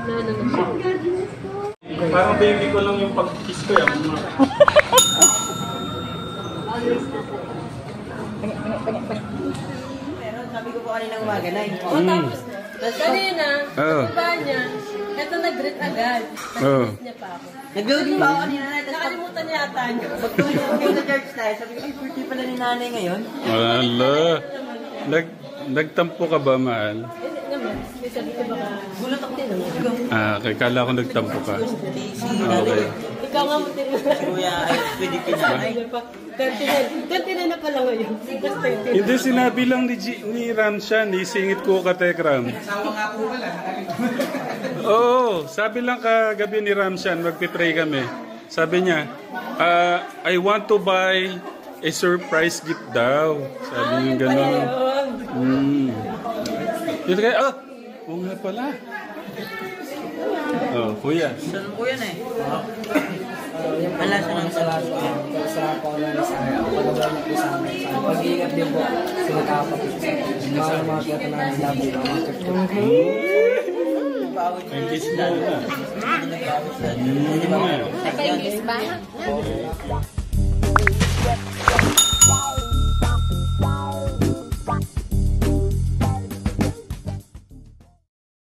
ano na siya. Parang baby ko lang yung pag-kiss ko yan. Pero sabi ko po kaninang umaga na O tapos, kanina, baba niya, ito nag-greet agad. Nag-greet niya pa ako. Nag-loading pa ako kanina na. Nakalimutan niya yata niya. Pagtuloy ko kayo sa church tayo, sabi ko, ay, birthday pala ni nanay ngayon. Wala. Nagtampo ka ba, mahal? Hindi naman. May sabi ko baka... Gulat ako din. Okay, kala ko nagtampo ka. Okay. Ikaw nga mo tinulad. Si Kuya ay pwede pinanay. 29 na pala ngayon. Hindi, sinabi lang ni Ramshan, isingit ko ka, Tekram. Asawa nga po pala. Oo, sabi lang kagabi ni Ramshan, magpipray kami. Sabi niya, I want to buy a surprise gift daw. Sabi niya gano'n. Yun kaya, oo nga pala. Oh, kuya. Saan po yan eh? Wala siya ng salas ko yan. Sa Paula na sa pagbabalan po sa amin. Pag-iingat din po sila kapatid sa mga kaya na labi ng mga church. Ang kiss mo na. Hindi na. Nakaingis ba?